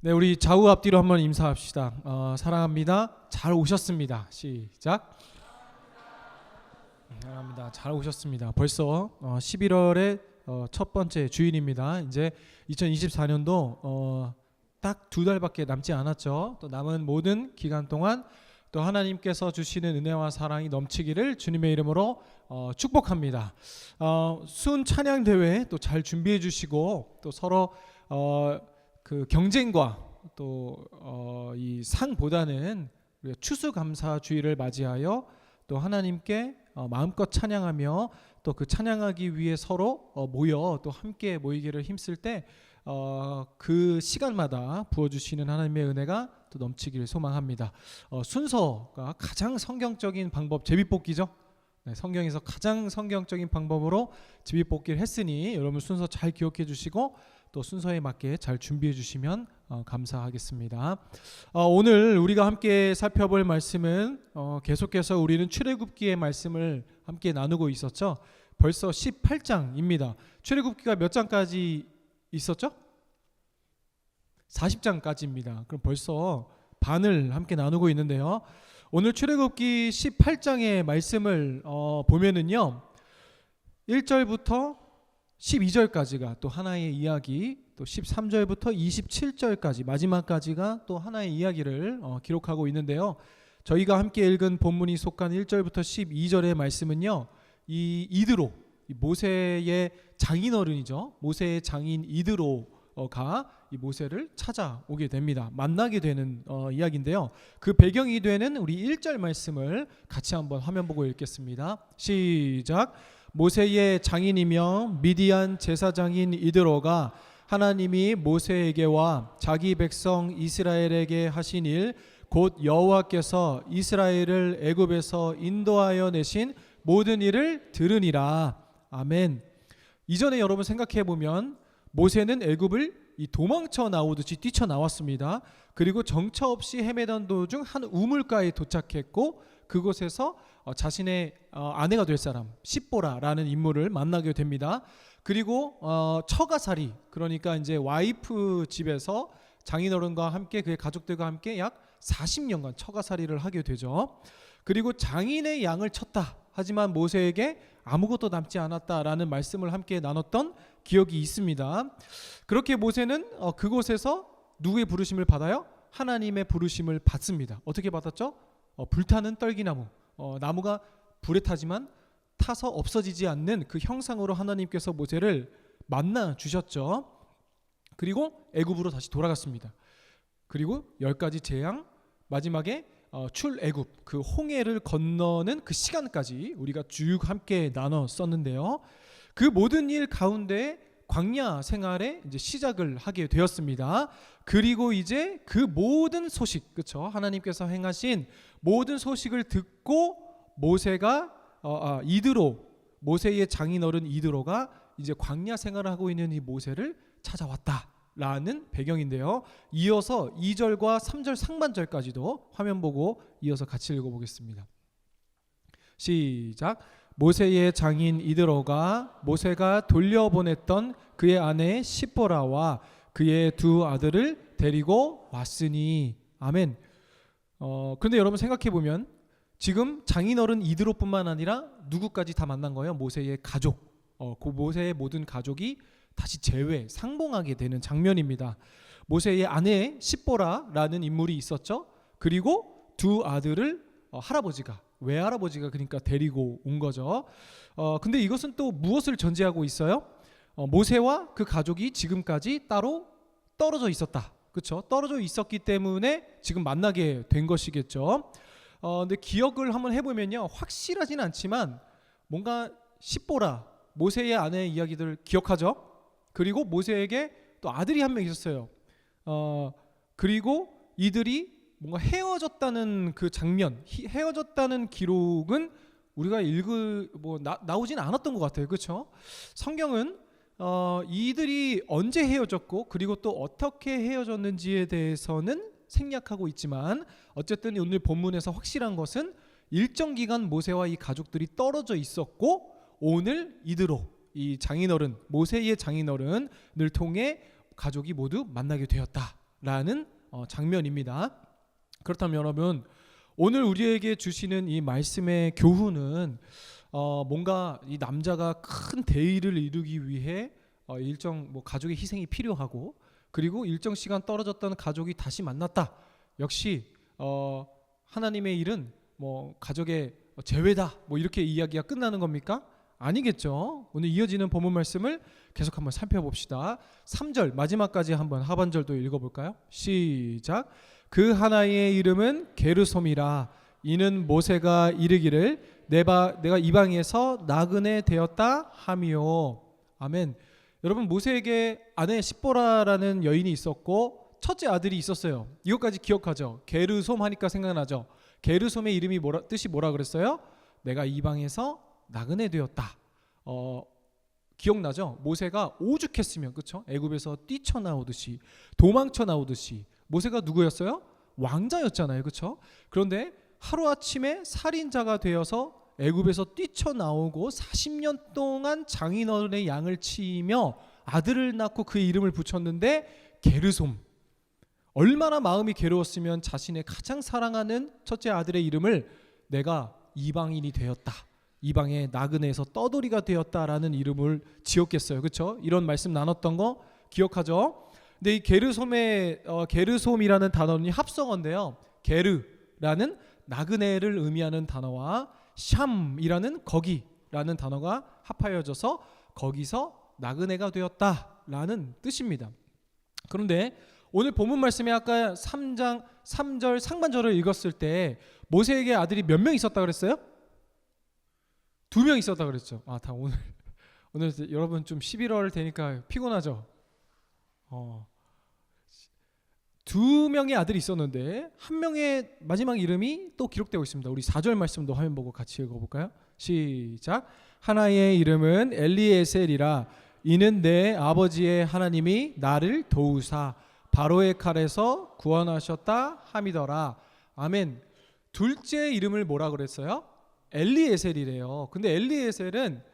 네, 우리 좌우 앞뒤로 한번 인사합시다. 사랑합니다. 잘 오셨습니다. 시작. 사랑합니다. 잘 오셨습니다. 벌써 11월의 첫 번째 주일입니다. 이제 2024년도 딱 2달밖에 남지 않았죠. 또 남은 모든 기간 동안 또 하나님께서 주시는 은혜와 사랑이 넘치기를 주님의 이름으로 축복합니다. 순 찬양 대회 또 잘 준비해 주시고 또 서로 그 경쟁과 또 이 상보다는 우리가 추수감사주의를 맞이하여 또 하나님께 마음껏 찬양하며 또 그 찬양하기 위해 서로 모여 또 함께 모이기를 힘쓸 때 그 시간마다 부어주시는 하나님의 은혜가 또 넘치기를 소망합니다. 순서가 가장 성경적인 방법, 제비뽑기죠. 네, 성경에서 가장 성경적인 방법으로 제비뽑기를 했으니 여러분 순서 잘 기억해 주시고 또 순서에 맞게 잘 준비해 주시면 감사하겠습니다. 오늘 우리가 함께 살펴볼 말씀은 계속해서 우리는 출애굽기의 말씀을 함께 나누고 있었죠. 벌써 18장입니다. 출애굽기가 몇 장까지 있었죠? 40장까지입니다. 그럼 벌써 반을 함께 나누고 있는데요. 오늘 출애굽기 18장의 말씀을 보면은요, 1절부터 12절까지가 또 하나의 이야기, 또 13절부터 27절까지 마지막까지가 또 하나의 이야기를 기록하고 있는데요. 저희가 함께 읽은 본문이 속한 1절부터 12절의 말씀은요, 이 이드로, 모세의 장인어른이죠. 모세의 장인 이드로가 이 모세를 찾아오게 됩니다. 만나게 되는 이야기인데요. 그 배경이 되는 우리 1절 말씀을 같이 한번 화면 보고 읽겠습니다. 시작. 모세의 장인이며 미디안 제사장인 이드로가 하나님이 모세에게와 자기 백성 이스라엘에게 하신 일, 곧 여호와께서 이스라엘을 애굽에서 인도하여 내신 모든 일을 들으니라. 아멘. 이전에 여러분 생각해 보면 모세는 애굽을 도망쳐 나오듯이 뛰쳐 나왔습니다. 그리고 정처 없이 헤매던 도중 한 우물가에 도착했고 그곳에서 자신의 아내가 될 사람 십보라라는 인물을 만나게 됩니다. 그리고 처가살이, 그러니까 이제 와이프 집에서 장인어른과 함께 그의 가족들과 함께 약 40년간 처가살이를 하게 되죠. 그리고 장인의 양을 쳤다. 하지만 모세에게 아무것도 남지 않았다라는 말씀을 함께 나눴던 기억이 있습니다. 그렇게 모세는 그곳에서 누구의 부르심을 받아요? 하나님의 부르심을 받습니다. 어떻게 받았죠? 불타는 떨기나무, 나무가 불에 타지만 타서 없어지지 않는 그 형상으로 하나님께서 모세를 만나 주셨죠. 그리고 애굽으로 다시 돌아갔습니다. 그리고 10가지 재앙, 마지막에 출애굽, 그 홍해를 건너는 그 시간까지 우리가 쭉 함께 나눴었는데요. 그 모든 일 가운데 광야 생활의 이제 시작을 하게 되었습니다. 그리고 이제 그 모든 소식, 그렇죠? 하나님께서 행하신 모든 소식을 듣고 모세가 모세의 장인어른 이드로가 이제 광야 생활을 하고 있는 이 모세를 찾아왔다라는 배경인데요. 이어서 2절과 3절 상반절까지도 화면 보고 이어서 같이 읽어보겠습니다. 시작. 모세의 장인 이드로가 모세가 돌려보냈던 그의 아내 십보라와 그의 두 아들을 데리고 왔으니. 아멘. 그런데 여러분 생각해 보면 지금 장인어른 이드로뿐만 아니라 누구까지 다 만난 거예요? 모세의 가족. 그 모세의 모든 가족이 다시 상봉하게 되는 장면입니다. 모세의 아내 십보라라는 인물이 있었죠. 그리고 두 아들을 외할아버지가 그러니까 데리고 온 거죠. 근데 이것은 또 무엇을 전제하고 있어요? 모세와 그 가족이 지금까지 따로 떨어져 있었다. 그렇죠? 떨어져 있었기 때문에 지금 만나게 된 것이겠죠. 근데 기억을 한번 해보면요, 확실하진 않지만 뭔가 십보라, 모세의 아내의 이야기들 기억하죠? 그리고 모세에게 또 아들이 한 명 있었어요. 그리고 이들이 뭔가 헤어졌다는 그 장면, 헤어졌다는 기록은 우리가 나오진 않았던 것 같아요. 그렇죠? 성경은 이들이 언제 헤어졌고 그리고 또 어떻게 헤어졌는지에 대해서는 생략하고 있지만 어쨌든 오늘 본문에서 확실한 것은 일정 기간 모세와 이 가족들이 떨어져 있었고 오늘 이드로, 이 장인어른, 모세의 장인어른을 통해 가족이 모두 만나게 되었다 라는 장면입니다. 그렇다면 여러분, 오늘 우리에게 주시는 이 말씀의 교훈은 뭔가 이 남자가 큰 대의를 이루기 위해 일정 가족의 희생이 필요하고, 그리고 일정 시간 떨어졌던 가족이 다시 만났다. 역시 하나님의 일은 가족의 재회다. 이렇게 이야기가 끝나는 겁니까? 아니겠죠. 오늘 이어지는 본문 말씀을 계속 한번 살펴봅시다. 3절 마지막까지 한번 하반절도 읽어볼까요? 시작. 그 하나의 이름은 게르솜이라. 이는 모세가 이르기를 내가 이방에서 나그네 되었다 하미요. 아멘. 여러분, 모세에게 아내 십보라라는 여인이 있었고 첫째 아들이 있었어요. 이것까지 기억하죠? 게르솜 하니까 생각나죠? 게르솜의 이름이 뜻이 뭐라 그랬어요? 내가 이방에서 나그네 되었다. 기억나죠? 모세가 오죽했으면, 그렇죠? 애굽에서 뛰쳐나오듯이, 도망쳐 나오듯이. 모세가 누구였어요? 왕자였잖아요, 그렇죠? 그런데 하루아침에 살인자가 되어서 애굽에서 뛰쳐나오고 40년 동안 장인어른의 양을 치며 아들을 낳고 그 이름을 붙였는데 게르솜. 얼마나 마음이 괴로웠으면 자신의 가장 사랑하는 첫째 아들의 이름을 내가 이방인이 되었다, 이방의 나그네에서 떠돌이가 되었다라는 이름을 지었겠어요, 그렇죠? 이런 말씀 나눴던 거 기억하죠? 근데 이 게르솜이라는 단어는 합성어인데요, 게르라는 나그네를 의미하는 단어와 샴이라는 거기라는 단어가 합하여져서 거기서 나그네가 되었다라는 뜻입니다. 그런데 오늘 본문 말씀에 아까 3장 3절 상반절을 읽었을 때 모세에게 아들이 몇 명 있었다 그랬어요? 2명 있었다 그랬죠. 다 오늘 여러분 좀 11월 되니까 피곤하죠. 2명의 아들이 있었는데 한 명의 마지막 이름이 또 기록되고 있습니다. 우리 4절 말씀도 화면 보고 같이 읽어볼까요? 시작. 하나의 이름은 엘리에셀이라. 이는 내 아버지의 하나님이 나를 도우사 바로의 칼에서 구원하셨다 함이더라. 아멘. 둘째 이름을 뭐라 그랬어요? 엘리에셀이래요. 근데 엘리에셀은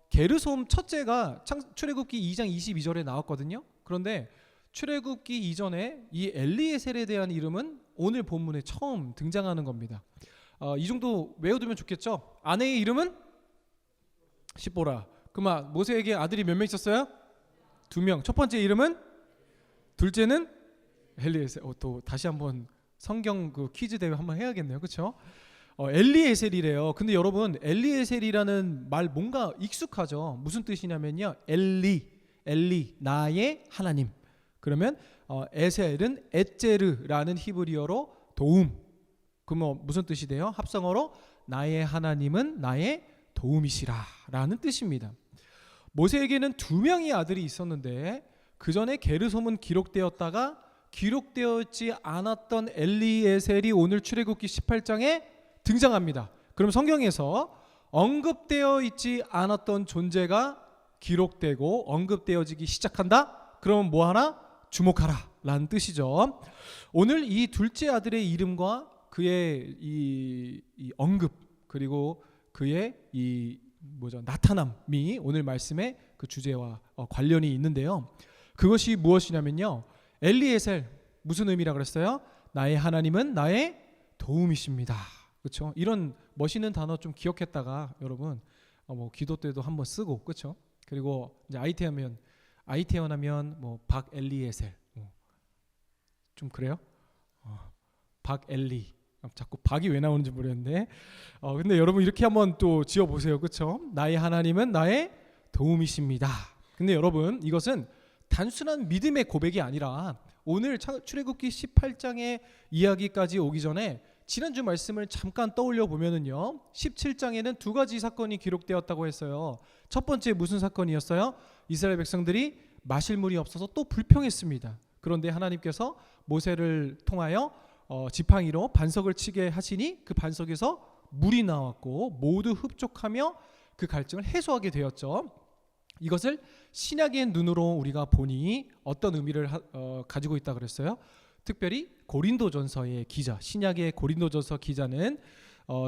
게르솜 첫째가 출애굽기 2장 22절에 나왔거든요. 그런데 출애굽기 이전에 이 엘리에셀에 대한 이름은 오늘 본문에 처음 등장하는 겁니다. 이 정도 외워두면 좋겠죠. 아내의 이름은 십보라. 그럼 모세에게 아들이 몇 명 있었어요? 2명. 첫 번째 이름은, 둘째는 엘리에셀. 또 다시 한번 성경 그 퀴즈 대회 한번 해야겠네요, 그렇죠? 엘리에셀이래요. 근데 여러분, 엘리에셀이라는 말 뭔가 익숙하죠? 무슨 뜻이냐면요, 엘리 나의 하나님. 그러면 에셀은 에제르라는 히브리어로 도움. 그럼 무슨 뜻이 돼요? 합성어로 나의 하나님은 나의 도움이시라라는 뜻입니다. 모세에게는 2명의 아들이 있었는데 그 전에 게르솜은 기록되었다가 기록되었지 않았던 엘리에셀이 오늘 출애굽기 18장에 등장합니다. 그럼 성경에서 언급되어 있지 않았던 존재가 기록되고 언급되어지기 시작한다? 그러면 뭐 하나? 주목하라 라는 뜻이죠. 오늘 이 둘째 아들의 이름과 그의 이 언급, 그리고 그의 나타남이 오늘 말씀의 그 주제와 관련이 있는데요. 그것이 무엇이냐면요, 엘리에셀, 무슨 의미라 그랬어요? 나의 하나님은 나의 도움이십니다. 그렇죠? 이런 멋있는 단어 좀 기억했다가 여러분 기도 때도 한번 쓰고, 그렇죠? 그리고 이제 아이 태어나면 박엘리에셀, 좀 그래요? 박엘리, 자꾸 박이 왜 나오는지 모르겠는데 근데 여러분 이렇게 한번 또 지어보세요, 그렇죠? 나의 하나님은 나의 도움이십니다. 근데 여러분, 이것은 단순한 믿음의 고백이 아니라 오늘 출애굽기 18장의 이야기까지 오기 전에 지난주 말씀을 잠깐 떠올려 보면은요, 17장에는 2가지 사건이 기록되었다고 했어요. 첫 번째 무슨 사건이었어요? 이스라엘 백성들이 마실 물이 없어서 또 불평했습니다. 그런데 하나님께서 모세를 통하여 지팡이로 반석을 치게 하시니 그 반석에서 물이 나왔고 모두 흡족하며 그 갈증을 해소하게 되었죠. 이것을 신약의 눈으로 우리가 보니 어떤 의미를 가지고 있다 그랬어요? 특별히 고린도전서의 기자, 신약의 고린도전서 기자는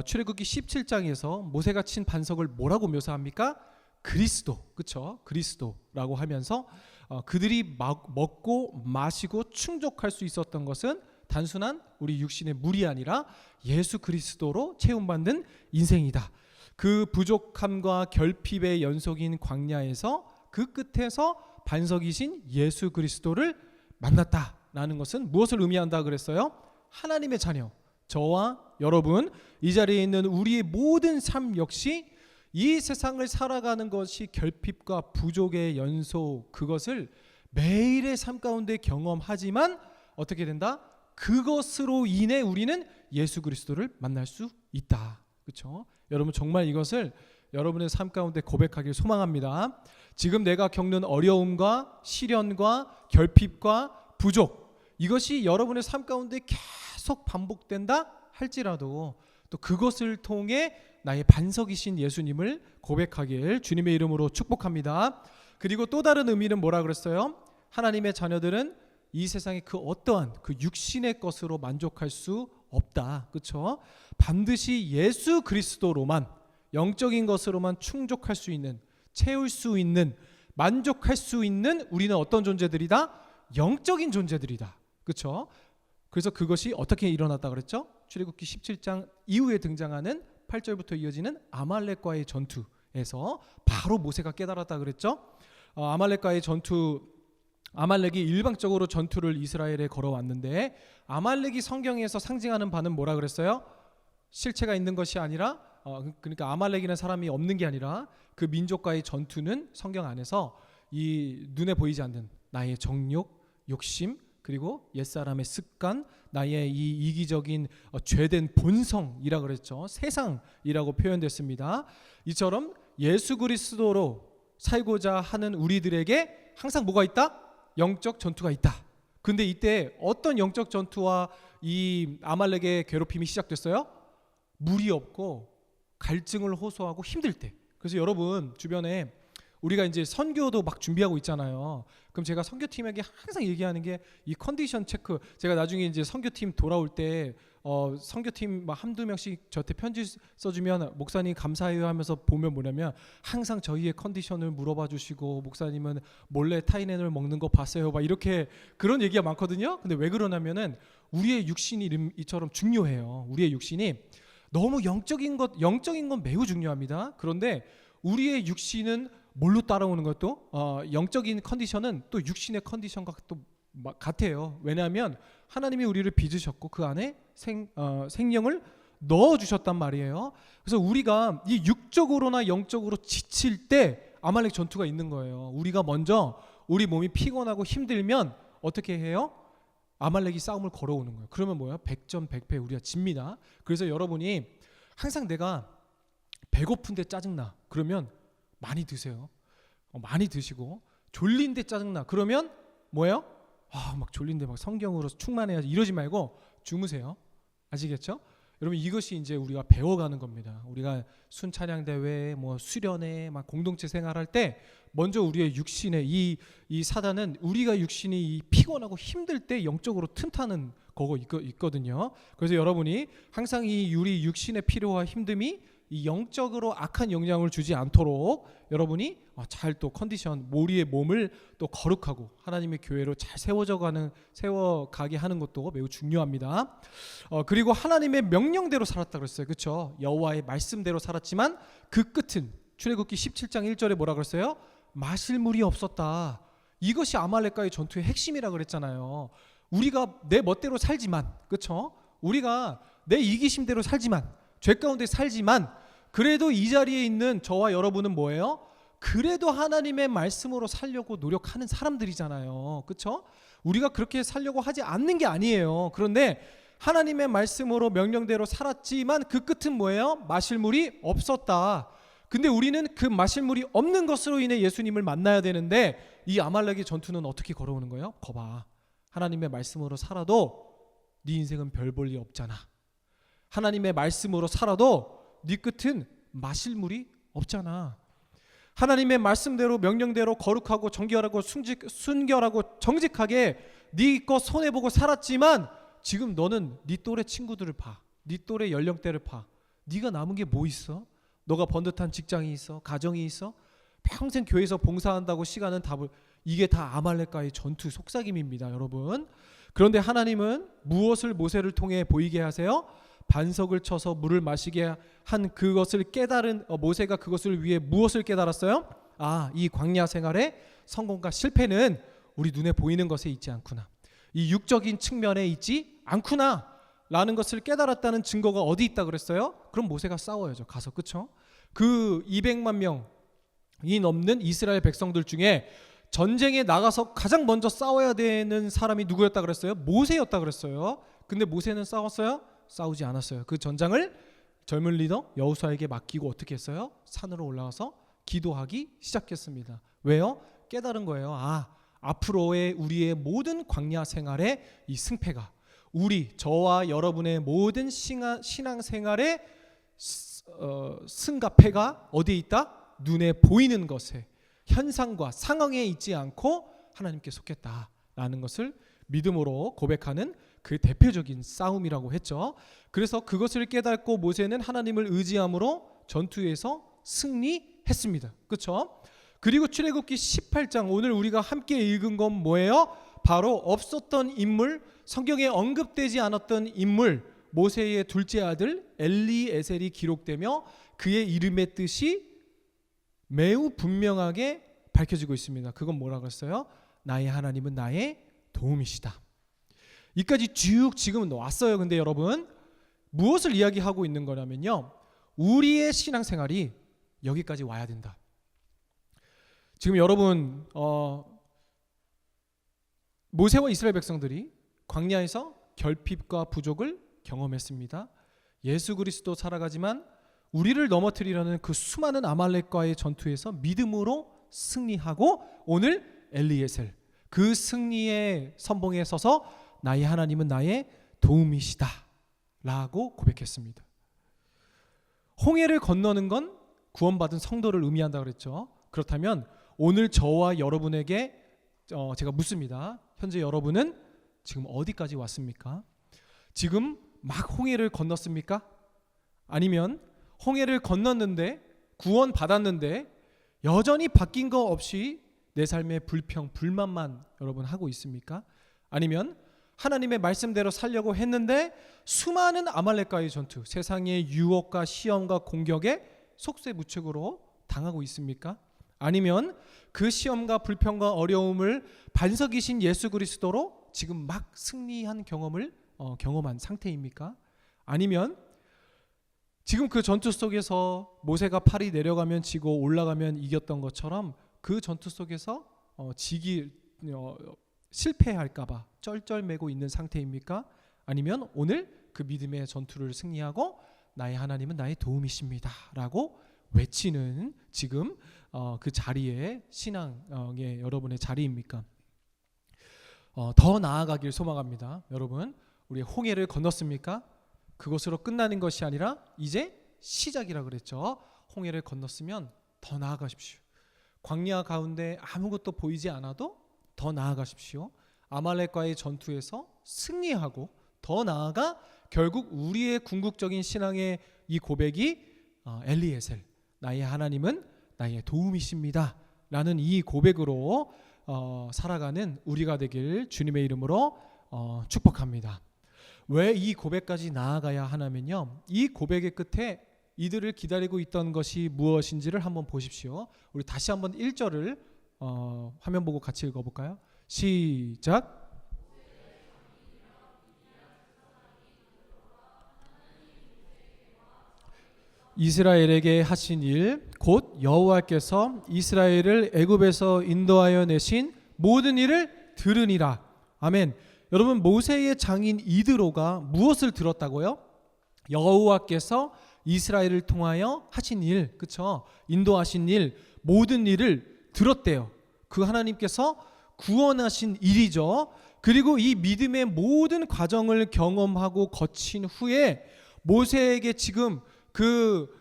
출애굽기 17장에서 모세가 친 반석을 뭐라고 묘사합니까? 그리스도, 그렇죠? 그리스도라고 하면서 그들이 먹고 마시고 충족할 수 있었던 것은 단순한 우리 육신의 물이 아니라 예수 그리스도로 채움받는 인생이다. 그 부족함과 결핍의 연속인 광야에서 그 끝에서 반석이신 예수 그리스도를 만났다라는 것은 무엇을 의미한다 그랬어요? 하나님의 자녀, 저와 여러분, 이 자리에 있는 우리의 모든 삶 역시 이 세상을 살아가는 것이 결핍과 부족의 연속, 그것을 매일의 삶 가운데 경험하지만 어떻게 된다? 그것으로 인해 우리는 예수 그리스도를 만날 수 있다. 그렇죠? 여러분 정말 이것을 여러분의 삶 가운데 고백하길 소망합니다. 지금 내가 겪는 어려움과 시련과 결핍과 부족, 이것이 여러분의 삶 가운데 계속 반복된다 할지라도 또 그것을 통해 나의 반석이신 예수님을 고백하길 주님의 이름으로 축복합니다. 그리고 또 다른 의미는 뭐라 그랬어요? 하나님의 자녀들은 이 세상의 그 어떠한 그 육신의 것으로 만족할 수 없다. 그렇죠? 반드시 예수 그리스도로만, 영적인 것으로만 충족할 수 있는, 채울 수 있는, 만족할 수 있는 우리는 어떤 존재들이다? 영적인 존재들이다. 그렇죠? 그래서 그것이 어떻게 일어났다 그랬죠? 출애굽기 17장 이후에 등장하는 8절부터 이어지는 아말렉과의 전투에서 바로 모세가 깨달았다 그랬죠? 아말렉과의 전투, 아말렉이 일방적으로 전투를 이스라엘에 걸어왔는데 아말렉이 성경에서 상징하는 바는 뭐라 그랬어요? 실체가 있는 것이 아니라 그러니까 아말렉이라는 사람이 없는 게 아니라 그 민족과의 전투는 성경 안에서 이 눈에 보이지 않는 나의 정욕, 욕심, 그리고 옛사람의 습관, 나의 이 이기적인 죄된 본성이라 그랬죠. 세상이라고 표현됐습니다. 이처럼 예수 그리스도로 살고자 하는 우리들에게 항상 뭐가 있다? 영적 전투가 있다. 근데 이때 어떤 영적 전투와 이 아말렉의 괴롭힘이 시작됐어요? 물이 없고 갈증을 호소하고 힘들 때. 그래서 여러분 주변에 우리가 이제 선교도 막 준비하고 있잖아요. 그럼 제가 선교팀에게 항상 얘기하는 게 이 컨디션 체크. 제가 나중에 이제 선교팀 돌아올 때 선교팀 막 한두 명씩 저한테 편지 써주면 목사님 감사해요 하면서 보면 뭐냐면 항상 저희의 컨디션을 물어봐 주시고 목사님은 몰래 타이넨을 먹는 거 봤어요 막 이렇게 그런 얘기가 많거든요. 근데 왜 그러냐면은 우리의 육신이 이처럼 중요해요. 우리의 육신이 너무 영적인 건 매우 중요합니다. 그런데 우리의 육신은 뭘로 따라오는 것도 영적인 컨디션은 또 육신의 컨디션과 또 같아요. 왜냐하면 하나님이 우리를 빚으셨고 그 안에 생명을 넣어주셨단 말이에요. 그래서 우리가 이 육적으로나 영적으로 지칠 때 아말렉 전투가 있는 거예요. 우리가 먼저 우리 몸이 피곤하고 힘들면 어떻게 해요? 아말렉이 싸움을 걸어오는 거예요. 그러면 뭐예요? 100전 100패 우리가 집니다. 그래서 여러분이 항상 내가 배고픈데 짜증나 그러면 많이 드세요. 많이 드시고 졸린데 짜증나 그러면 뭐예요? 막 졸린데 막 성경으로 충만해야지 이러지 말고 주무세요. 아시겠죠? 여러분 이것이 이제 우리가 배워가는 겁니다. 우리가 순찬양 대회, 뭐 수련회, 막 공동체 생활할 때 먼저 우리의 육신의 이 사단은 우리가 육신이 이 피곤하고 힘들 때 영적으로 틈타는 거고 있거든요. 그래서 여러분이 항상 이 우리 육신의 피로와 힘듦이 이 영적으로 악한 영향을 주지 않도록 여러분이 잘 또 컨디션, 우리의 몸을 또 거룩하고 하나님의 교회로 잘 세워가게 하는 것도 매우 중요합니다. 그리고 하나님의 명령대로 살았다 그랬어요. 그렇죠? 여호와의 말씀대로 살았지만 그 끝은 출애굽기 17장 1절에 뭐라 그랬어요? 마실 물이 없었다. 이것이 아말렉과의 전투의 핵심이라 그랬잖아요. 우리가 내 멋대로 살지만, 그렇죠? 우리가 내 이기심대로 살지만, 죄 가운데 살지만, 그래도 이 자리에 있는 저와 여러분은 뭐예요? 그래도 하나님의 말씀으로 살려고 노력하는 사람들이잖아요. 그렇죠? 우리가 그렇게 살려고 하지 않는 게 아니에요. 그런데 하나님의 말씀으로 명령대로 살았지만 그 끝은 뭐예요? 마실 물이 없었다. 근데 우리는 그 마실 물이 없는 것으로 인해 예수님을 만나야 되는데 이 아말렉의 전투는 어떻게 걸어오는 거예요? 거봐. 하나님의 말씀으로 살아도 네 인생은 별 볼 일 없잖아. 하나님의 말씀으로 살아도 네 끝은 마실 물이 없잖아. 하나님의 말씀대로 명령대로 거룩하고 정결하고 순결하고 정직하게 네 것 손해보고 살았지만 지금 너는 네 또래 친구들을 봐. 네 또래 연령대를 봐. 네가 남은 게 뭐 있어? 너가 번듯한 직장이 있어? 가정이 있어? 평생 교회에서 봉사한다고 시간은 답을 이게 다 아말렉과의 전투 속삭임입니다, 여러분. 그런데 하나님은 무엇을 모세를 통해 보이게 하세요? 반석을 쳐서 물을 마시게 한 그것을 깨달은 모세가 그것을 위해 무엇을 깨달았어요? 이 광야 생활의 성공과 실패는 우리 눈에 보이는 것에 있지 않구나, 이 육적인 측면에 있지 않구나 라는 것을 깨달았다는 증거가 어디 있다 그랬어요? 그럼 모세가 싸워야죠, 가서. 그쵸? 그 200만 명이 넘는 이스라엘 백성들 중에 전쟁에 나가서 가장 먼저 싸워야 되는 사람이 누구였다 그랬어요? 모세였다 그랬어요. 근데 모세는 싸웠어요? 싸우지 않았어요. 그 전장을 젊은 리더 여호수아에게 맡기고 어떻게 했어요? 산으로 올라가서 기도하기 시작했습니다. 왜요? 깨달은 거예요. 앞으로의 우리의 모든 광야 생활의 이 승패가, 저와 여러분의 모든 신앙 생활의 승과 패가 어디에 있다? 눈에 보이는 것에, 현상과 상황에 있지 않고 하나님께 속했다라는 것을 믿음으로 고백하는 그 대표적인 싸움이라고 했죠. 그래서 그것을 깨닫고 모세는 하나님을 의지함으로 전투에서 승리했습니다. 그렇죠? 그리고 출애굽기 18장, 오늘 우리가 함께 읽은 건 뭐예요? 바로 없었던 인물, 성경에 언급되지 않았던 인물, 모세의 둘째 아들 엘리에셀이 기록되며 그의 이름의 뜻이 매우 분명하게 밝혀지고 있습니다. 그건 뭐라고 했어요? 나의 하나님은 나의 도움이시다. 이까지 쭉 지금은 왔어요. 근데 여러분, 무엇을 이야기하고 있는 거냐면요, 우리의 신앙생활이 여기까지 와야 된다. 지금 여러분, 모세와 이스라엘 백성들이 광야에서 결핍과 부족을 경험했습니다. 예수 그리스도 살아가지만 우리를 넘어뜨리려는 그 수많은 아말렉과의 전투에서 믿음으로 승리하고 오늘 엘리에셀, 그 승리의 선봉에 서서 나의 하나님은 나의 도움이시다 라고 고백했습니다. 홍해를 건너는 건 구원받은 성도를 의미한다 그랬죠. 그렇다면 오늘 저와 여러분에게 제가 묻습니다. 현재 여러분은 지금 어디까지 왔습니까? 지금 막 홍해를 건넜습니까? 아니면 홍해를 건넜는데 구원 받았는데 여전히 바뀐 거 없이 내 삶의 불평, 불만만 여러분 하고 있습니까? 아니면 하나님의 말씀대로 살려고 했는데 수많은 아말렉과의 전투, 세상의 유혹과 시험과 공격에 속세무책으로 당하고 있습니까? 아니면 그 시험과 불평과 어려움을 반석이신 예수 그리스도로 지금 막 승리한 경험을 경험한 상태입니까? 아니면 지금 그 전투 속에서 모세가 팔이 내려가면 지고 올라가면 이겼던 것처럼 그 전투 속에서 실패할까봐 쩔쩔매고 있는 상태입니까? 아니면 오늘 그 믿음의 전투를 승리하고 나의 하나님은 나의 도움이십니다 라고 외치는 지금 그 자리에 신앙의 여러분의 자리입니까? 더 나아가길 소망합니다. 여러분, 우리 홍해를 건넜습니까? 그것으로 끝나는 것이 아니라 이제 시작이라 그랬죠. 홍해를 건넜으면 더 나아가십시오. 광야 가운데 아무것도 보이지 않아도 더 나아가십시오. 아말렉과의 전투에서 승리하고 더 나아가 결국 우리의 궁극적인 신앙의 이 고백이 엘리에셀, 나의 하나님은 나의 도움이십니다 라는 이 고백으로 살아가는 우리가 되길 주님의 이름으로 축복합니다. 왜 이 고백까지 나아가야 하냐면요, 이 고백의 끝에 이들을 기다리고 있던 것이 무엇인지를 한번 보십시오. 우리 다시 한번 1절을 화면 보고 같이 읽어볼까요? 시작. 이스라엘에게 하신 일 곧 여호와께서 이스라엘을 애굽에서 인도하여 내신 모든 일을 들으니라. 아멘. 여러분, 모세의 장인 이드로가 무엇을 들었다고요? 여호와께서 이스라엘을 통하여 하신 일, 그렇죠? 인도하신 일, 모든 일을 들었대요. 그 하나님께서 구원하신 일이죠. 그리고 이 믿음의 모든 과정을 경험하고 거친 후에 모세에게 지금 그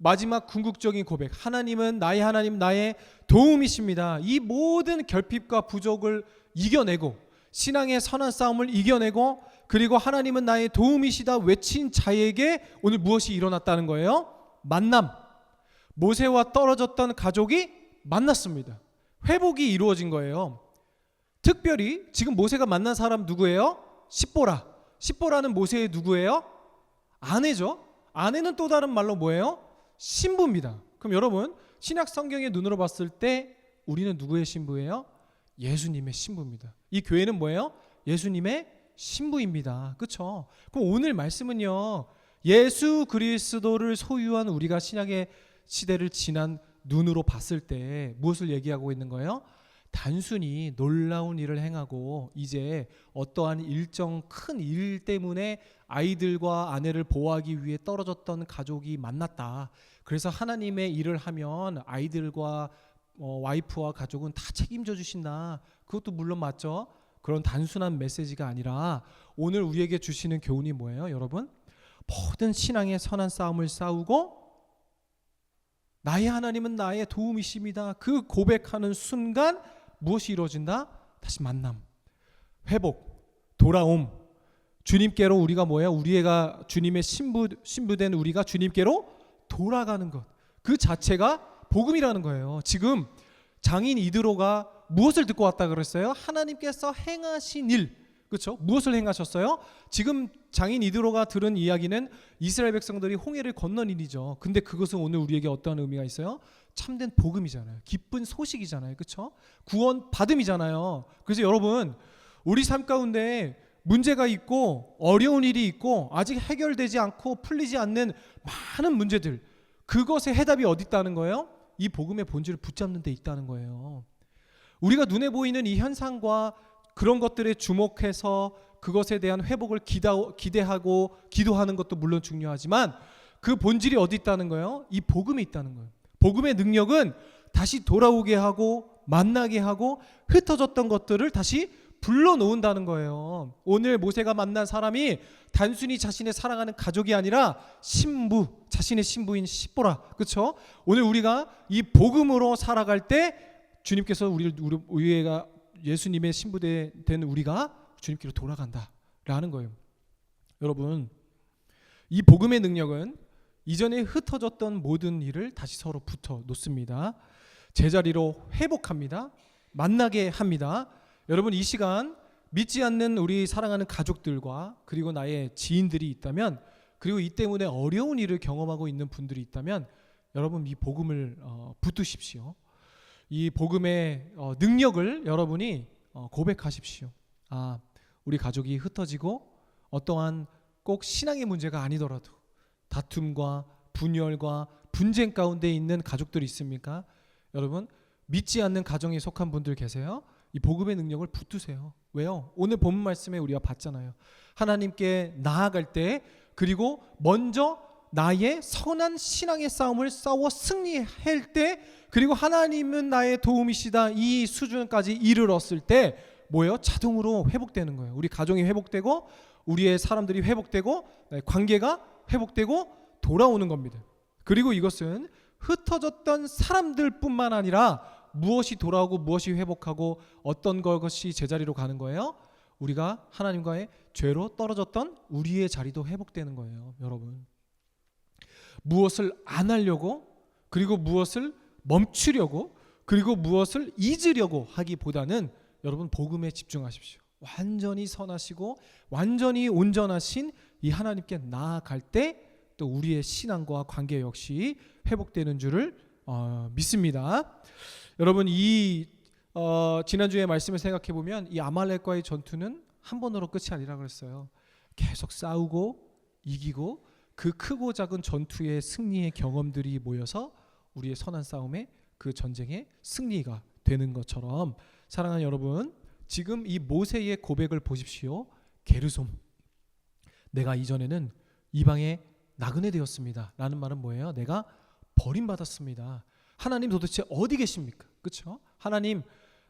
마지막 궁극적인 고백, 하나님은 나의 하나님, 나의 도움이십니다. 이 모든 결핍과 부족을 이겨내고 신앙의 선한 싸움을 이겨내고 그리고 하나님은 나의 도움이시다 외친 자에게 오늘 무엇이 일어났다는 거예요? 만남. 모세와 떨어졌던 가족이 만났습니다. 회복이 이루어진 거예요. 특별히 지금 모세가 만난 사람 누구예요? 십보라. 십보라는 모세의 누구예요? 아내죠. 아내는 또 다른 말로 뭐예요? 신부입니다. 그럼 여러분, 신약 성경의 눈으로 봤을 때 우리는 누구의 신부예요? 예수님의 신부입니다. 이 교회는 뭐예요? 예수님의 신부입니다. 그렇죠? 그럼 오늘 말씀은요, 예수 그리스도를 소유한 우리가 신약의 시대를 지난 눈으로 봤을 때 무엇을 얘기하고 있는 거예요? 단순히 놀라운 일을 행하고 이제 어떠한 일정 큰 일 때문에 아이들과 아내를 보호하기 위해 떨어졌던 가족이 만났다. 그래서 하나님의 일을 하면 아이들과 와이프와 가족은 다 책임져 주신다. 그것도 물론 맞죠. 그런 단순한 메시지가 아니라 오늘 우리에게 주시는 교훈이 뭐예요, 여러분? 모든 신앙의 선한 싸움을 싸우고 나의 하나님은 나의 도움이십니다. 그 고백하는 순간 무엇이 이루어진다? 다시 만남, 회복, 돌아옴. 주님께로 우리가 뭐예요? 우리가 주님의 신부된 우리가 주님께로 돌아가는 것. 그 자체가 복음이라는 거예요. 지금 장인 이드로가 무엇을 듣고 왔다 그랬어요? 하나님께서 행하신 일. 그렇죠? 무엇을 행하셨어요? 지금 장인 이드로가 들은 이야기는 이스라엘 백성들이 홍해를 건넌 일이죠. 근데 그것은 오늘 우리에게 어떤 의미가 있어요? 참된 복음이잖아요. 기쁜 소식이잖아요. 그렇죠? 구원 받음이잖아요. 그래서 여러분, 우리 삶 가운데 문제가 있고 어려운 일이 있고 아직 해결되지 않고 풀리지 않는 많은 문제들, 그것의 해답이 어디 있다는 거예요? 이 복음의 본질을 붙잡는 데 있다는 거예요. 우리가 눈에 보이는 이 현상과 그런 것들에 주목해서 그것에 대한 회복을 기대하고 기도하는 것도 물론 중요하지만 그 본질이 어디 있다는 거예요? 이 복음에 있다는 거예요. 복음의 능력은 다시 돌아오게 하고 만나게 하고 흩어졌던 것들을 다시 불러놓는다는 거예요. 오늘 모세가 만난 사람이 단순히 자신의 사랑하는 가족이 아니라 신부, 자신의 신부인 십보라. 그렇죠? 오늘 우리가 이 복음으로 살아갈 때 주님께서 우리가 예수님의 신부된 우리가 주님께로 돌아간다라는 거예요. 여러분, 이 복음의 능력은 이전에 흩어졌던 모든 일을 다시 서로 붙어 놓습니다. 제자리로 회복합니다. 만나게 합니다. 여러분, 이 시간 믿지 않는 우리 사랑하는 가족들과 그리고 나의 지인들이 있다면, 그리고 이 때문에 어려운 일을 경험하고 있는 분들이 있다면 여러분, 이 복음을 붙드십시오. 이 복음의 능력을 여러분이 고백하십시오. 우리 가족이 흩어지고 어떠한 꼭 신앙의 문제가 아니더라도 다툼과 분열과 분쟁 가운데 있는 가족들이 있습니까? 여러분, 믿지 않는 가정에 속한 분들 계세요? 이 복음의 능력을 붙드세요. 왜요? 오늘 본문 말씀에 우리가 봤잖아요. 하나님께 나아갈 때, 그리고 먼저 나의 선한 신앙의 싸움을 싸워 승리할 때, 그리고 하나님은 나의 도움이시다 이 수준까지 이르렀을 때 뭐예요? 자동으로 회복되는 거예요. 우리 가정이 회복되고 우리의 사람들이 회복되고 관계가 회복되고 돌아오는 겁니다. 그리고 이것은 흩어졌던 사람들뿐만 아니라 무엇이 돌아오고 무엇이 회복하고 어떤 것이 제자리로 가는 거예요? 우리가 하나님과의 죄로 떨어졌던 우리의 자리도 회복되는 거예요. 여러분, 무엇을 안 하려고, 그리고 무엇을 멈추려고, 그리고 무엇을 잊으려고 하기보다는 여러분, 복음에 집중하십시오. 완전히 선하시고 완전히 온전하신 이 하나님께 나아갈 때 또 우리의 신앙과 관계 역시 회복되는 줄을 믿습니다. 여러분, 이 지난주의 말씀을 생각해 보면 이 아말렉과의 전투는 한 번으로 끝이 아니라 그랬어요. 계속 싸우고 이기고 그 크고 작은 전투의 승리의 경험들이 모여서 우리의 선한 싸움에, 그 전쟁의 승리가 되는 것처럼, 사랑하는 여러분, 지금 이 모세의 고백을 보십시오. 게르솜, 내가 이전에는 이방의 나그네 되었습니다 라는 말은 뭐예요? 내가 버림받았습니다. 하나님 도대체 어디 계십니까? 그렇죠? 하나님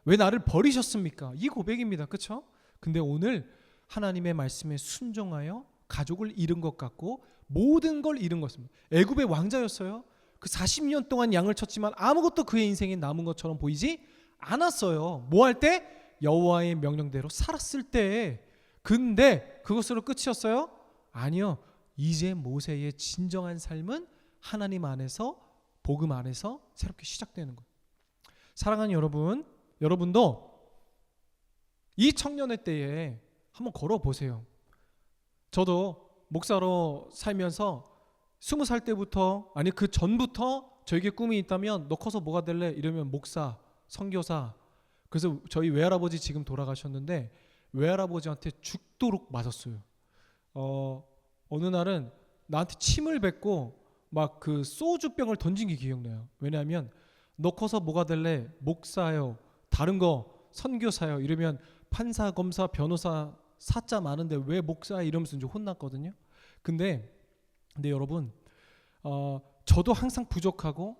왜 나를 버리셨습니까? 이 고백입니다. 그렇죠? 근데 오늘 하나님의 말씀에 순종하여 가족을 잃은 것 같고 모든 걸 잃은 것입니다. 애굽의 왕자였어요. 그 40년 동안 양을 쳤지만 아무것도 그의 인생에 남은 것처럼 보이지 않았어요. 뭐 할 때? 여호와의 명령대로 살았을 때. 근데 그것으로 끝이었어요? 아니요. 이제 모세의 진정한 삶은 하나님 안에서, 복음 안에서 새롭게 시작되는 거예요. 사랑하는 여러분, 여러분도 이 청년의 때에 한번 걸어보세요. 저도 목사로 살면서 20살 때부터, 아니 그 전부터 저에게 꿈이 있다면 너 커서 뭐가 될래? 이러면 목사, 선교사. 그래서 저희 외할아버지 지금 돌아가셨는데 외할아버지한테 죽도록 맞았어요. 어느 날은 나한테 침을 뱉고 막 그 소주병을 던진 게 기억나요. 왜냐하면 너 커서 뭐가 될래? 목사요. 다른 거 선교사요. 이러면 판사, 검사, 변호사 사자 많은데 왜 목사야? 이러면서 이제 혼났거든요. 근데 여러분, 저도 항상 부족하고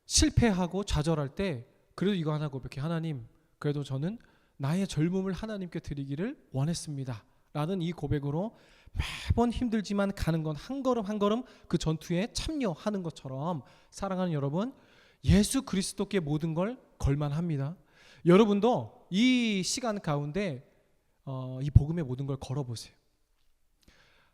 실패하고 좌절할 때 그래도 이거 하나 고백해. 하나님, 그래도 저는 나의 젊음을 하나님께 드리기를 원했습니다 라는 이 고백으로 매번 힘들지만 가는 건 한 걸음 한 걸음 그 전투에 참여하는 것처럼, 사랑하는 여러분, 예수 그리스도께 모든 걸 걸만합니다. 여러분도 이 시간 가운데 이 복음의 모든 걸 걸어보세요.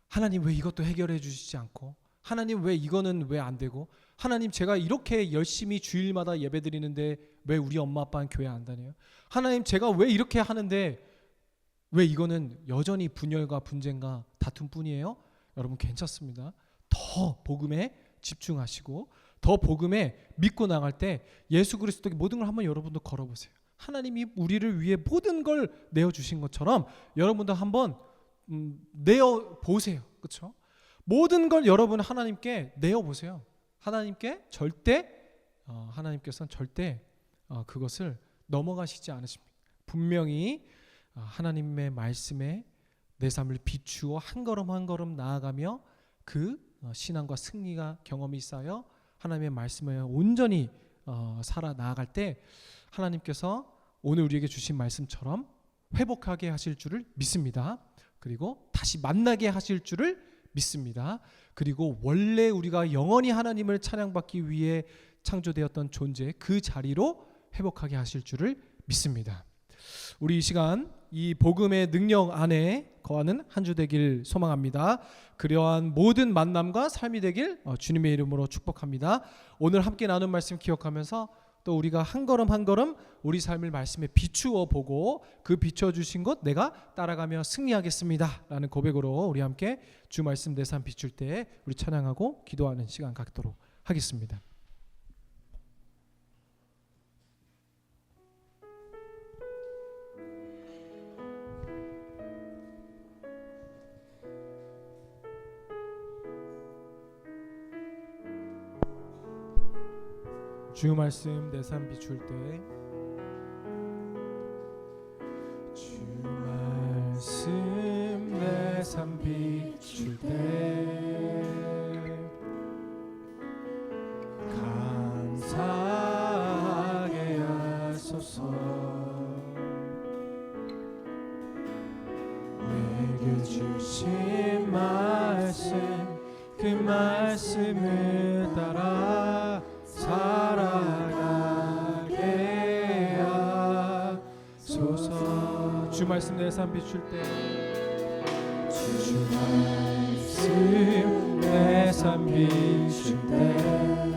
하나님 왜 이것도 해결해 주시지 않고, 하나님 왜 이거는 왜 안 되고, 하나님 제가 이렇게 열심히 주일마다 예배 드리는데 왜 우리 엄마 아빠는 교회 안 다녀요? 하나님 제가 왜 이렇게 하는데 왜 이거는 여전히 분열과 분쟁과 다툼뿐이에요? 여러분 괜찮습니다. 더 복음에 집중하시고 더 복음에 믿고 나갈 때 예수 그리스도의 모든 걸 한번 여러분도 걸어보세요. 하나님이 우리를 위해 모든 걸 내어주신 것처럼 여러분도 한번 내어보세요. 그렇죠? 모든 걸 여러분 하나님께 내어보세요. 하나님께 하나님께서는 절대 그것을 넘어가시지 않으십니다. 분명히 하나님의 말씀에 내 삶을 비추어 한 걸음 한 걸음 나아가며 그 신앙과 승리가 경험이 쌓여 하나님의 말씀을 온전히 살아 나아갈 때 하나님께서 오늘 우리에게 주신 말씀처럼 회복하게 하실 줄을 믿습니다. 그리고 다시 만나게 하실 줄을 믿습니다. 그리고 원래 우리가 영원히 하나님을 찬양받기 위해 창조되었던 존재 그 자리로 회복하게 하실 줄을 믿습니다. 우리 이 시간 이 복음의 능력 안에 거하는 한 주 되길 소망합니다. 그러한 모든 만남과 삶이 되길 주님의 이름으로 축복합니다. 오늘 함께 나눈 말씀 기억하면서 또 우리가 한 걸음 한 걸음 우리 삶을 말씀에 비추어 보고 그 비춰주신 곳 내가 따라가며 승리하겠습니다 라는 고백으로 우리 함께 주 말씀 내 삶 비출 때 우리 찬양하고 기도하는 시간 갖도록 하겠습니다. 주 말씀 내 삶 비출 때, 주 말씀 내 삶 비출 때 감사하게 하소서. 내게 주신 말씀 그 말씀을 따라 살아가게 하소서. 주 말씀 내 삶 비출 때, 주 말씀 내 삶 비출 때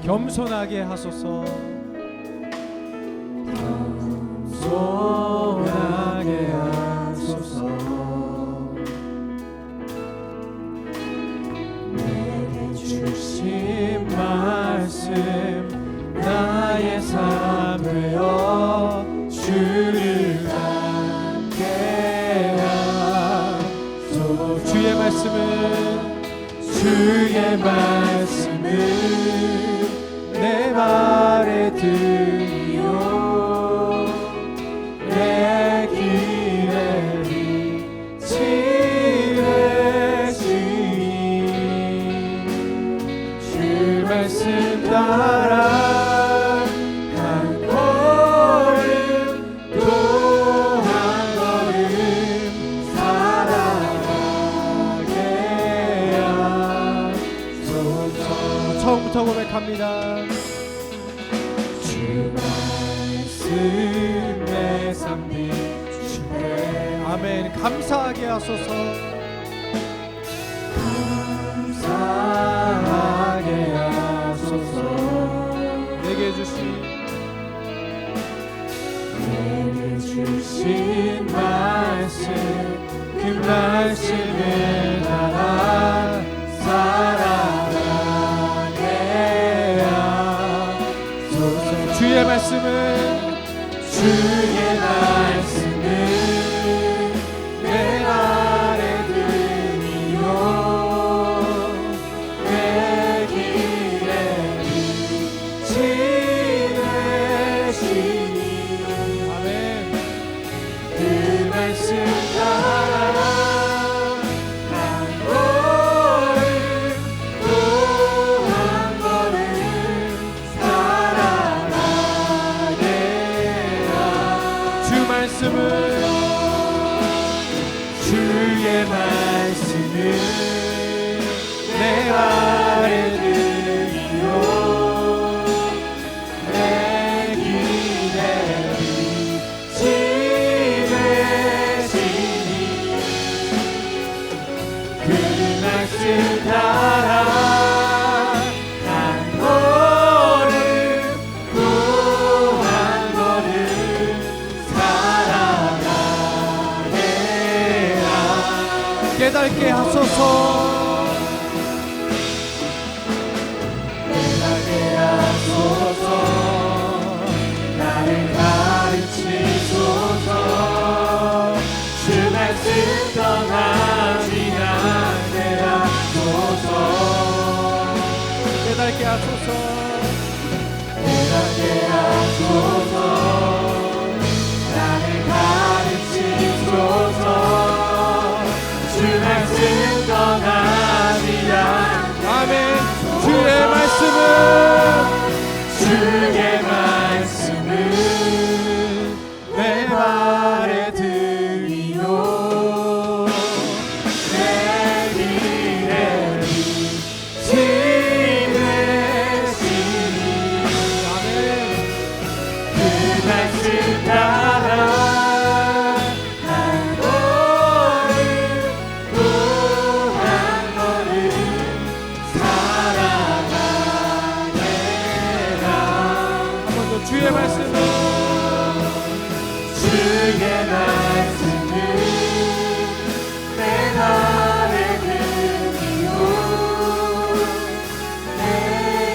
겸손하게 하소서. 겸손하게 하소서. 내게 주신 말씀 나의 삶 되어 주를 함께 하소서. 주의 말씀은 내 말에 들이요 내 길에 빛이 되시니 주 말씀 따라 처음부터 고백합니다. 주 말씀 내 삶 비출 때 아멘. 감사하게 하소서. 감사하게 하소서. 내게 주신 주신 말씀 그 말씀을 따라 살아가게 하소서. 주의 말씀은 내 발에 등이요 내 길에 빛이 되시니. 아멘. 그 말씀 따라 한 걸음 또 한 걸음 살아가게 주 말씀은 주의 말씀은 내 발에 등이요 내 길에 빛이 되시니. 그 말씀 따라 한 걸음 또 한 걸음 살아가게 깨닫게 하소서. 깨닫게 하소서. 나를 가르치소서. 주 말씀 떠나지 않게 하소서. 깨닫게 하소서. 깨닫게 하소서. 나를 가르치소서. 주 말씀 떠나지 않게. 아멘. 주의 말씀은 내 발에 등이요 내 길에 빛이 되시니. 아멘. 그 말씀 따라 한 걸음 또 한 걸음 살아가게 하. 한 번 더 주의 말씀은 내 발에 등이요 내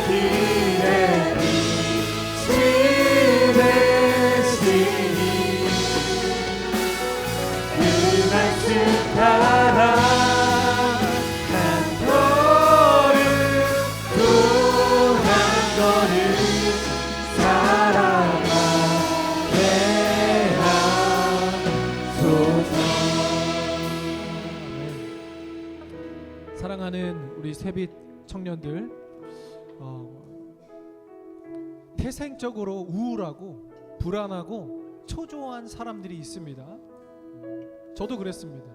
길에 빛이 되시니. 그 말씀 따라 한 걸음 또 한 걸음 살아가게 하소서. 사랑하는 우리 새빛 청년들, 태생적으로 우울하고 불안하고 초조한 사람들이 있습니다. 저도 그랬습니다.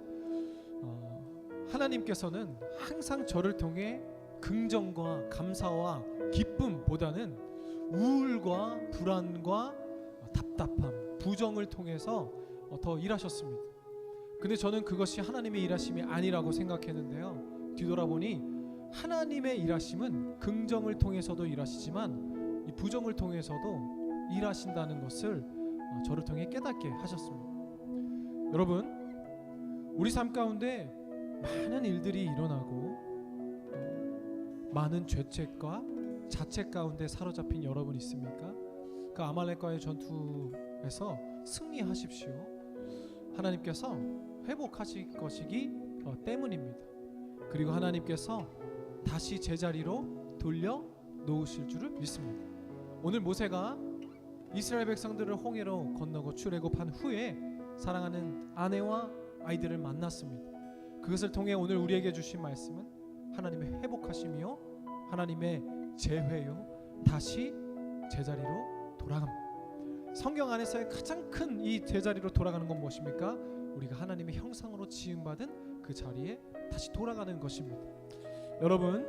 하나님께서는 항상 저를 통해 긍정과 감사와 기쁨보다는 우울과 불안과 답답함, 부정을 통해서 더 일하셨습니다. 근데 저는 그것이 하나님의 일하심이 아니라고 생각했는데요. 뒤돌아보니 하나님의 일하심은 긍정을 통해서도 일하시지만 이 부정을 통해서도 일하신다는 것을 저를 통해 깨닫게 하셨습니다. 여러분, 우리 삶 가운데 많은 일들이 일어나고 많은 죄책과 자책 가운데 사로잡힌 여러분 있습니까? 그 아말렉과의 전투에서 승리하십시오. 하나님께서 회복하실 것이기 때문입니다. 그리고 하나님께서 다시 제자리로 돌려 놓으실 줄을 믿습니다. 오늘 모세가 이스라엘 백성들을 홍해로 건너고 출애굽한 후에 사랑하는 아내와 아이들을 만났습니다. 그것을 통해 오늘 우리에게 주신 말씀은 하나님의 회복하심이요 하나님의 재회요 다시 제자리로 돌아갑니다. 성경 안에서의 가장 큰 이 제자리로 돌아가는 건 무엇입니까? 우리가 하나님의 형상으로 지음받은 그 자리에 다시 돌아가는 것입니다. 여러분,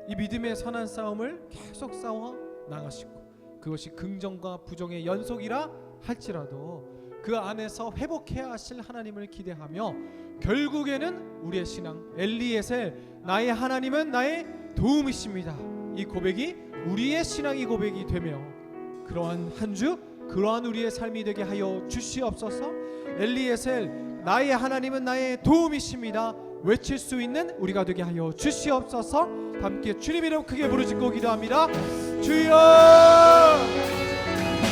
이 믿음의 선한 싸움을 계속 싸워 나가시고 그것이 긍정과 부정의 연속이라 할지라도 그 안에서 회복해야 하실 하나님을 기대하며 결국에는 우리의 신앙 엘리에셀 나의 하나님은 나의 도움이십니다. 이 고백이 우리의 신앙의 고백이 되며 그러한 한 주 그러한 우리의 삶이 되게 하여 주시옵소서. 엘리에셀, 나의 하나님은 나의 도움이십니다. 외칠 수 있는 우리가 되게 하여 주시옵소서. 함께 주님 이름 크게 부르짖고 기도합니다. 주여!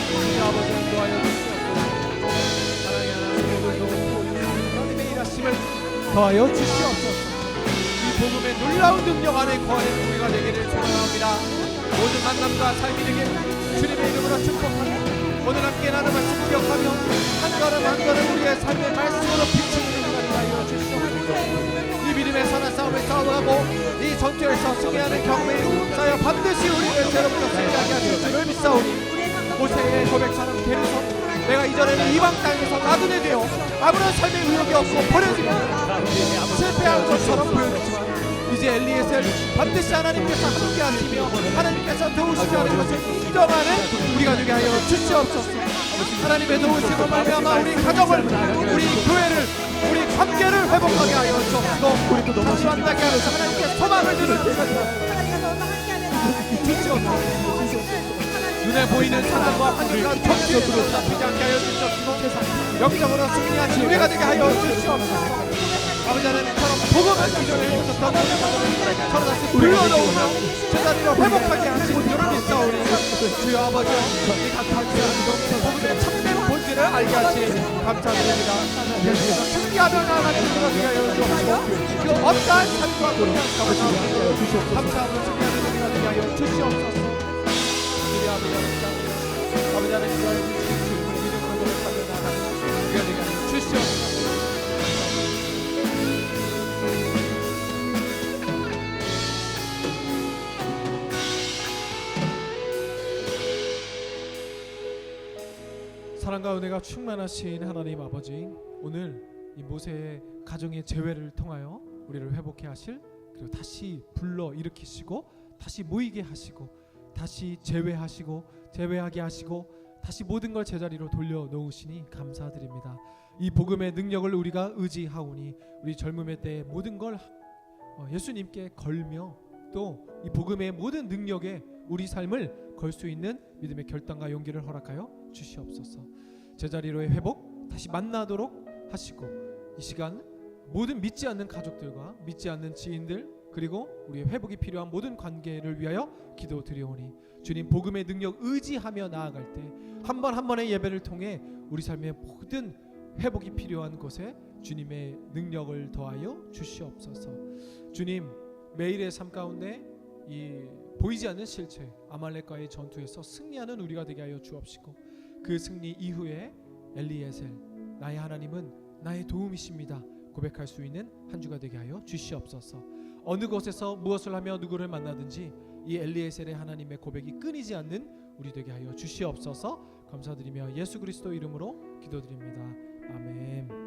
우리 아버지 인도하여 주시옵소서. 사랑의 하나님의 일하심을 더하여 주시옵소서. 이 복음의 놀라운 능력 안에 거하는 우리가 되기를 축원합니다. 모든 만남과 삶이 되게 주님의 이름으로 축복합니다. 오늘 함께 나눈 말씀 기억하며 한 걸음 한 걸음 우리의 삶의 말씀으로 비추는 우리가 하여 주시옵소서. 이 믿음의 선한 싸움을 싸워가고 이 전투에서 승리하는 경험에 쌓여 반드시 우리를 새롭게 승리하게 하실 줄을 믿사오니 모세의 고백처럼 게르손 내가 이전에는 이방 땅에서 나그네 되어 아무런 삶의 의욕이 없고 버려지고 실패한 것처럼 보였지만 이제 엘리에셀 반드시 하나님께서 함께 하시며 하나님께서 도우시며 하는 것을 인정하는 우리가 되게 하여 주시옵소서. 하나님의 도우심으로 말미암아 우리 가정을, 우리 교회를, 우리 관계를 회복하게 하여 주옵시고 다시 만나게 하셔서 하나님께 소망을 드릴 주시옵소서. 눈에 보이는 사랑과 환경과 정치에서 잡히지 않게 하여 주시옵시고 영적으로 승리하신 우리가 되게 하여 주시옵소서. 아버지 하나님처럼 복음을 기존에 해주셨던 서로 다시 불러놓으며 제자리로 회복하게 하시는 줄을 믿사오니 주여 아버지 이 감사합니다. 복음의 참된 본질을 알게 하시니 감사드립니다. 예수께서 승리하며 나아가는 우리가 되게 하여 주옵시고 그 어떠한 삶과 고난을 감사하며 승리하는 우리가 되게 하여 주시옵소서. 우리 아버지 하나님 주님을 이름으로 고백하며 나아가는 우리가 되게 하여 주시옵소서. 사랑과 은혜가 충만하신 하나님 아버지, 오늘 이 모세의 가정의 재회를 통하여 우리를 회복해 하실, 그리고 다시 불러 일으키시고 다시 모이게 하시고 다시 재회하게 하시고 다시 모든 걸 제자리로 돌려놓으시니 감사드립니다. 이 복음의 능력을 우리가 의지하오니 우리 젊음의 때의 모든 걸 예수님께 걸며 또 이 복음의 모든 능력에 우리 삶을 걸 수 있는 믿음의 결단과 용기를 허락하여 주시옵소서. 제자리로의 회복 다시 만나도록 하시고 이 시간 모든 믿지 않는 가족들과 믿지 않는 지인들 그리고 우리의 회복이 필요한 모든 관계를 위하여 기도드리오니 주님 복음의 능력 의지하며 나아갈 때 한 번 한 번의 예배를 통해 우리 삶의 모든 회복이 필요한 곳에 주님의 능력을 더하여 주시옵소서. 주님 매일의 삶 가운데 이 보이지 않는 실체 아말렉과의 전투에서 승리하는 우리가 되게 하여 주옵시고 그 승리 이후에 엘리에셀 나의 하나님은 나의 도움이십니다 고백할 수 있는 한 주가 되게 하여 주시옵소서. 어느 곳에서 무엇을 하며 누구를 만나든지 이 엘리에셀의 하나님의 고백이 끊이지 않는 우리 되게 하여 주시옵소서. 감사드리며 예수 그리스도 이름으로 기도드립니다. 아멘.